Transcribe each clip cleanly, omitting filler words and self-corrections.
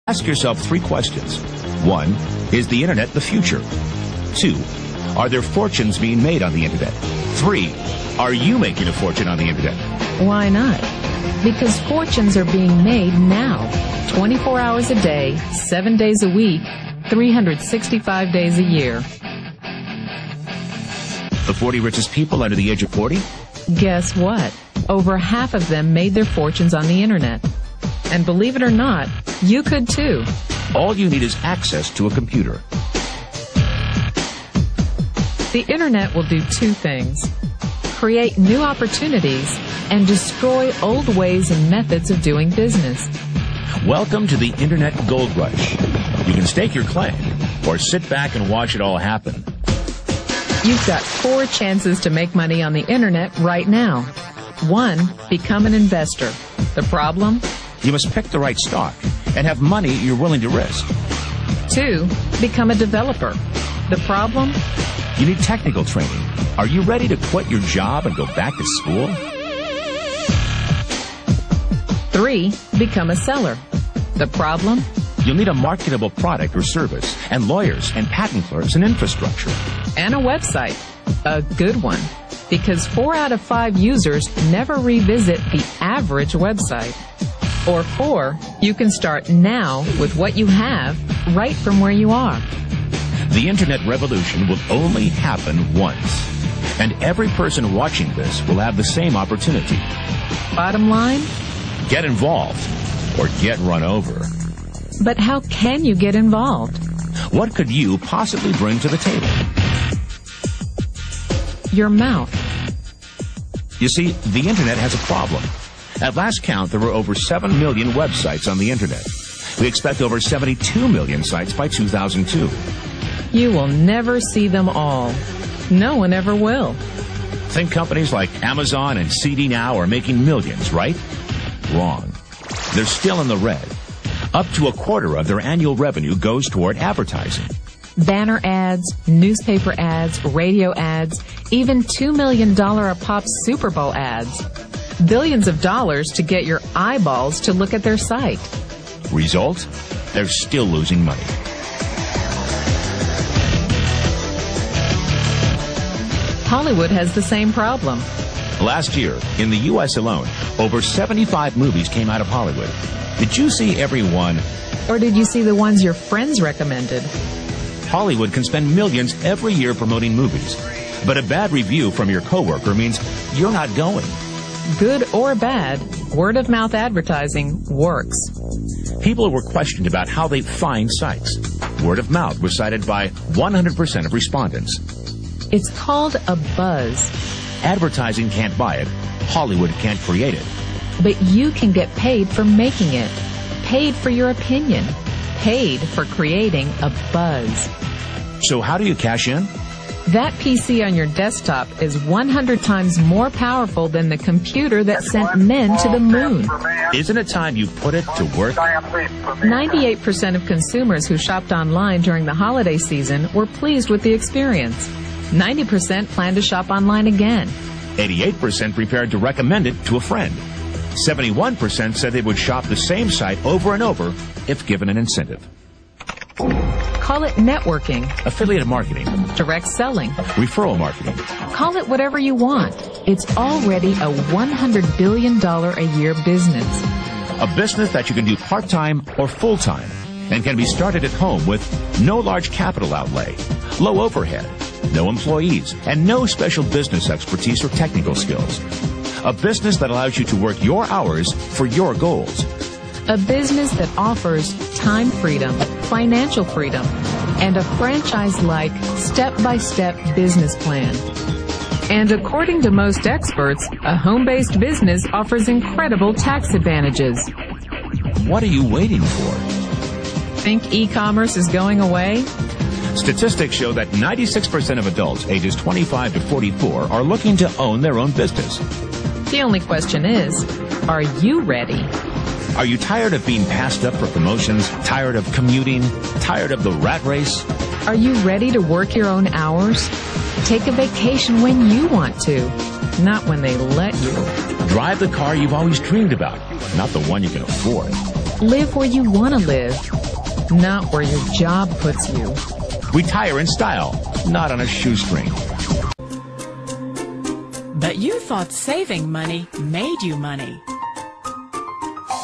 Ask yourself 3 questions. 1, is the internet the future? 2, are there fortunes being made on the internet? 3, are you making a fortune on the internet? Why not? Because fortunes are being made now. 24 hours a day, 7 days a week, 365 days a year. The 40 richest people under the age of 40? Guess what? Over half of them made their fortunes on the internet. And believe it or not, you could too. All you need is access to a computer. The internet will do 2 things: create new opportunities and destroy old ways and methods of doing business. Welcome to the Internet Gold Rush. You can stake your claim or sit back and watch it all happen. You've got 4 chances to make money on the internet right now. 1, become an investor. The problem? You must pick the right stock and have money you're willing to risk. 2, become a developer. The problem? You need technical training. Are you ready to quit your job and go back to school? 3, become a seller. The problem? You'll need a marketable product or service, and lawyers and patent clerks and infrastructure. And a website. A good one. Because 4 out of 5 users never revisit the average website. Or 4, you can start now with what you have right from where you are. The internet revolution will only happen once. And every person watching this will have the same opportunity. Bottom line? Get involved or get run over. But how can you get involved? What could you possibly bring to the table? Your mouth. You see, the internet has a problem. At last count, there were over 7 million websites on the internet. We expect over 72 million sites by 2002. You will never see them all. No one ever will. Think companies like Amazon and CD Now are making millions, right? Wrong. They're still in the red. Up to a quarter of their annual revenue goes toward advertising. Banner ads, newspaper ads, radio ads, even $2 million a pop Super Bowl ads. Billions of dollars to get your eyeballs to look at their site. Result? They're still losing money. Hollywood has the same problem. Last year, in the U.S. alone, over 75 movies came out of Hollywood. Did you see every one? Or did you see the ones your friends recommended? Hollywood can spend millions every year promoting movies. But a bad review from your coworker means you're not going. Good or bad, word-of-mouth advertising works. People were questioned about how they find sites. Word of mouth was cited by 100% of respondents. It's called a buzz. Advertising can't buy it. Hollywood can't create it. But you can get paid for making it. Paid for your opinion. Paid for creating a buzz. So how do you cash in? That PC on your desktop is 100 times more powerful than the computer that sent men to the moon. Isn't it time you put it to work? 98% of consumers who shopped online during the holiday season were pleased with the experience. 90% plan to shop online again. 88% prepared to recommend it to a friend. 71% said they would shop the same site over and over if given an incentive. Call it networking, Affiliate marketing, direct selling, referral marketing. call it whatever you want. It's already a $100 billion a year business. A business that you can do part-time or full-time and can be started at home with no large capital outlay, low overhead, no employees, and no special business expertise or technical skills. A business that allows you to work your hours for your goals. A business that offers time freedom, financial freedom, and a franchise-like, step-by-step business plan. And according to most experts, a home-based business offers incredible tax advantages. What are you waiting for? Think e-commerce is going away? Statistics show that 96% of adults ages 25 to 44 are looking to own their own business. The only question is, are you ready? Are you tired of being passed up for promotions? Tired of commuting? Tired of the rat race? Are you ready to work your own hours? Take a vacation when you want to, not when they let you. Drive the car you've always dreamed about, not the one you can afford. Live where you want to live, not where your job puts you. Retire in style, not on a shoestring. But you thought saving money made you money.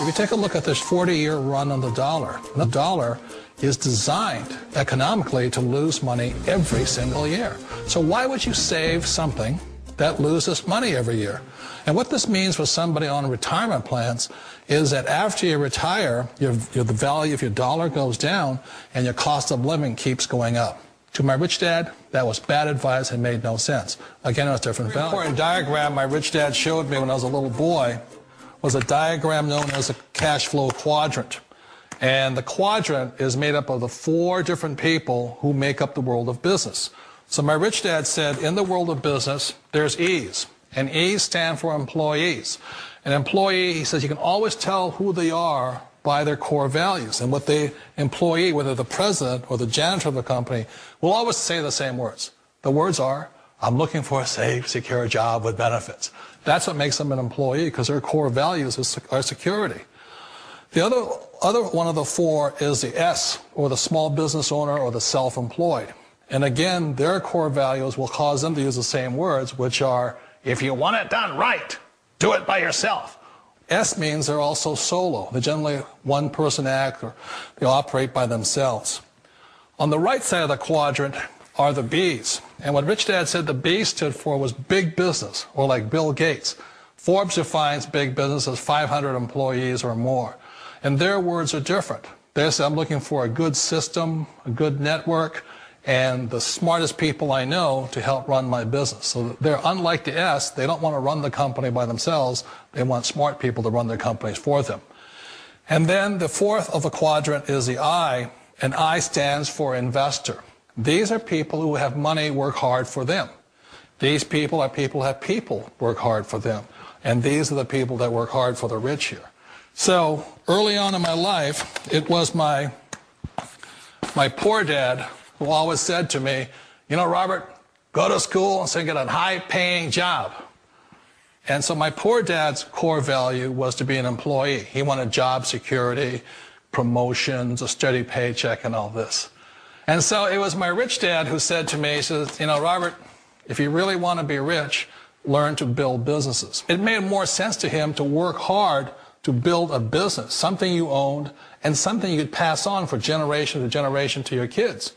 If you take a look at this 40-year run on the dollar is designed economically to lose money every single year. So why would you save something that loses money every year? And what this means for somebody on retirement plans is that after you retire, the value of your dollar goes down and your cost of living keeps going up. To my rich dad, that was bad advice and made no sense. Again, it was different value. An important diagram my rich dad showed me when I was a little boy was a diagram known as a cash flow quadrant. And the quadrant is made up of the 4 different people who make up the world of business. So my rich dad said, in the world of business, there's E's. And E's stand for employees. An employee, he says, you can always tell who they are by their core values. And what the employee, whether the president or the janitor of the company, will always say the same words. The words are, I'm looking for a safe, secure job with benefits. That's what makes them an employee, because their core values are security. The other one of the 4 is the S, or the small business owner or the self-employed. And again, their core values will cause them to use the same words, which are, if you want it done right, do it by yourself. S means they're also solo. They're generally one-person act, or they operate by themselves. On the right side of the quadrant are the B's. And what Rich Dad said the B stood for was big business, or like Bill Gates. Forbes defines big business as 500 employees or more. And their words are different. They say, I'm looking for a good system, a good network, and the smartest people I know to help run my business. So they're unlike the S. They don't want to run the company by themselves. They want smart people to run their companies for them. And then the 4th of the quadrant is the I, and I stands for investor. These are people who have money work hard for them. These people are people who have people work hard for them. And these are the people that work hard for the rich here. So early on in my life, it was my poor dad who always said to me, you know, Robert, go to school and so get a high-paying job. And so my poor dad's core value was to be an employee. He wanted job security, promotions, a steady paycheck, and all this. And so it was my rich dad who said to me, he says, you know, Robert, if you really want to be rich, learn to build businesses. It made more sense to him to work hard to build a business, something you owned, and something you could pass on for generation to generation to your kids.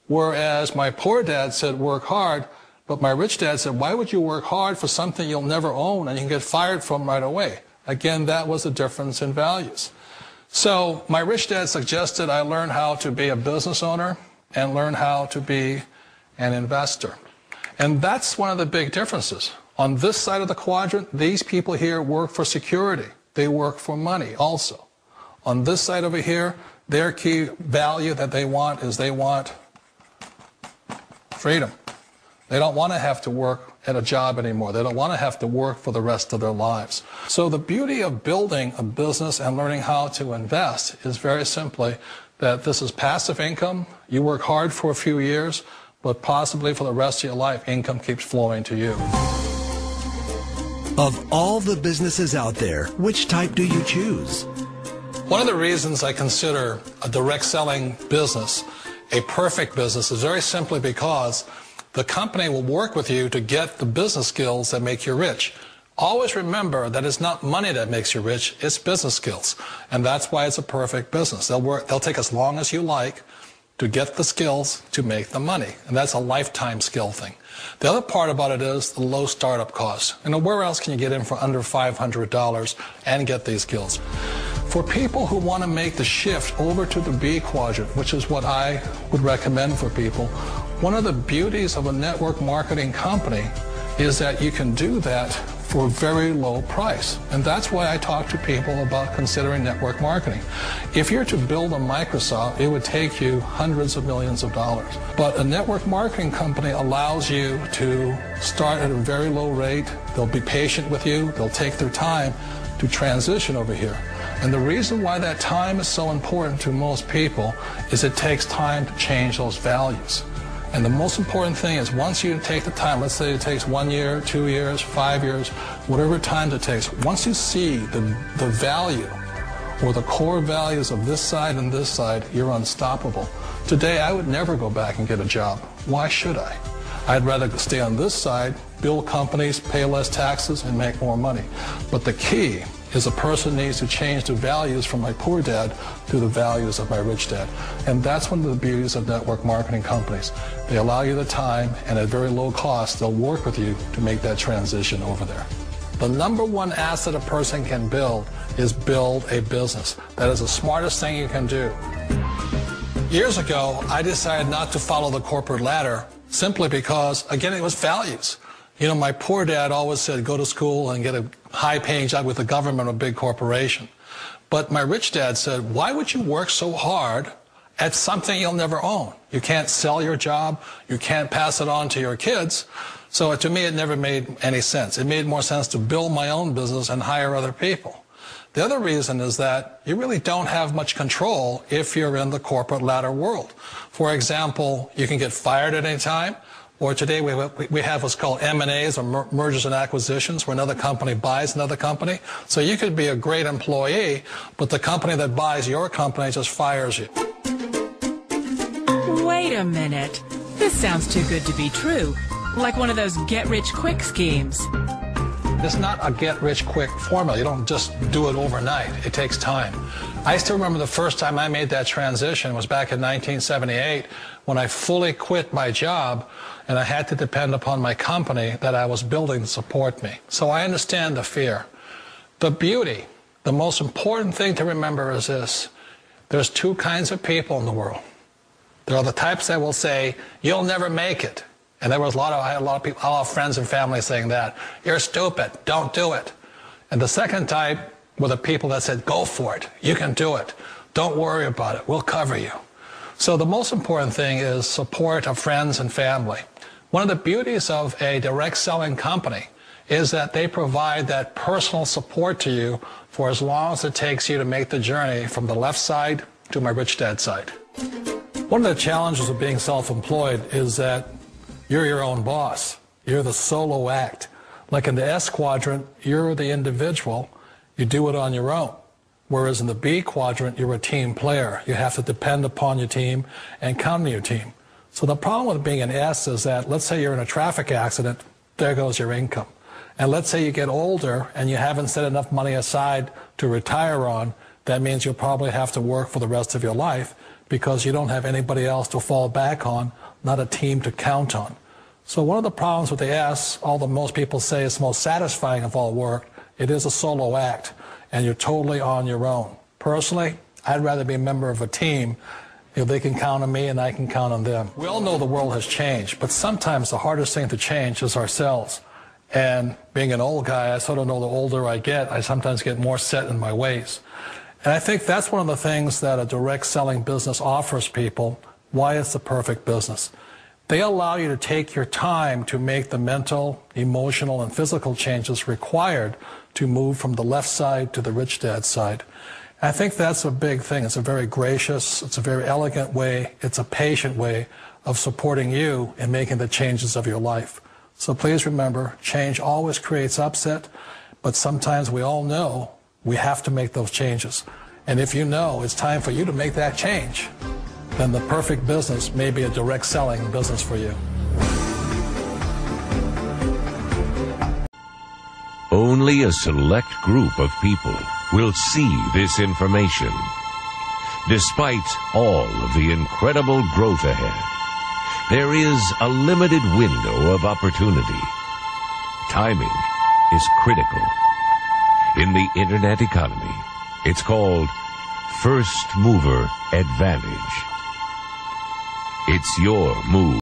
Whereas my poor dad said, work hard, but my rich dad said, why would you work hard for something you'll never own and you can get fired from right away? Again, that was the difference in values. So my rich dad suggested I learn how to be a business owner and learn how to be an investor. And that's one of the big differences. On this side of the quadrant, these people here work for security. They work for money also. On this side over here, their key value that they want is they want freedom. They don't want to have to work at a job anymore. They don't want to have to work for the rest of their lives. So the beauty of building a business and learning how to invest is very simply that this is passive income. You work hard for a few years, but possibly for the rest of your life, income keeps flowing to you. Of all the businesses out there, which type do you choose? One of the reasons I consider a direct selling business a perfect business is very simply because the company will work with you to get the business skills that make you rich. Always remember that it's not money that makes you rich, it's business skills. And that's why it's a perfect business. They'll take as long as you like to get the skills to make the money. And that's a lifetime skill thing. The other part about it is the low startup costs. You know, where else can you get in for under $500 and get these skills? For people who want to make the shift over to the B quadrant, which is what I would recommend for people, one of the beauties of a network marketing company is that you can do that for a very low price. And that's why I talk to people about considering network marketing. If you're to build a Microsoft, it would take you hundreds of millions of dollars. But a network marketing company allows you to start at a very low rate. They'll be patient with you. They'll take their time to transition over here. And the reason why that time is so important to most people is it takes time to change those values. And the most important thing is once you take the time, let's say it takes 1 year, 2 years, 5 years, whatever time it takes, once you see the value or the core values of this side and this side, you're unstoppable. Today, I would never go back and get a job. Why should I? I'd rather stay on this side, build companies, pay less taxes, and make more money. But the key is a person needs to change the values from my poor dad to the values of my rich dad. And that's one of the beauties of network marketing companies. They allow you the time, and at very low cost, they'll work with you to make that transition over there. The number one asset a person can build is build a business. That is the smartest thing you can do. Years ago, I decided not to follow the corporate ladder simply because, again, it was values. You know, my poor dad always said, go to school and get a high-paying job with the government or a big corporation. But my rich dad said, why would you work so hard at something you'll never own? You can't sell your job. You can't pass it on to your kids. So to me, it never made any sense. It made more sense to build my own business and hire other people. The other reason is that you really don't have much control if you're in the corporate ladder world. For example, you can get fired at any time. Or today we have what's called M&As, or mergers and acquisitions, where another company buys another company. So you could be a great employee, but the company that buys your company just fires you. Wait a minute. This sounds too good to be true. Like one of those get-rich-quick schemes. It's not a get-rich-quick formula. You don't just do it overnight. It takes time. I still remember the first time I made that transition was back in 1978 when I fully quit my job and I had to depend upon my company that I was building to support me. So I understand the fear. The beauty, the most important thing to remember is this. There's two kinds of people in the world. There are the types that will say, you'll never make it. And I had a lot of people, a lot of friends and family saying that. You're stupid. Don't do it. And the second type were the people that said, go for it. You can do it. Don't worry about it. We'll cover you. So the most important thing is support of friends and family. One of the beauties of a direct selling company is that they provide that personal support to you for as long as it takes you to make the journey from the left side to my rich dad side. One of the challenges of being self-employed is that you're your own boss. You're the solo act. Like in the S quadrant, you're the individual. You do it on your own. Whereas in the B quadrant, you're a team player. You have to depend upon your team and count on your team. So the problem with being an S is that, let's say you're in a traffic accident, there goes your income. And let's say you get older and you haven't set enough money aside to retire on, that means you'll probably have to work for the rest of your life because you don't have anybody else to fall back on, not a team to count on. So one of the problems with the S, although most people say it's most satisfying of all work, it is a solo act, and you're totally on your own. Personally, I'd rather be a member of a team. You know, they can count on me and I can count on them. We all know the world has changed, but sometimes the hardest thing to change is ourselves. And being an old guy, I sort of know the older I get, I sometimes get more set in my ways. And I think that's one of the things that a direct selling business offers people, why it's the perfect business. They allow you to take your time to make the mental, emotional, and physical changes required to move from the left side to the rich dad side. I think that's a big thing. It's a very gracious, it's a very elegant way, it's a patient way of supporting you in making the changes of your life. So please remember, change always creates upset, but sometimes we all know we have to make those changes. And if you know it's time for you to make that change, then the perfect business may be a direct selling business for you. Only a select group of people will see this information. Despite all of the incredible growth ahead, there is a limited window of opportunity. Timing is critical. In the internet economy, it's called first mover advantage. It's your move.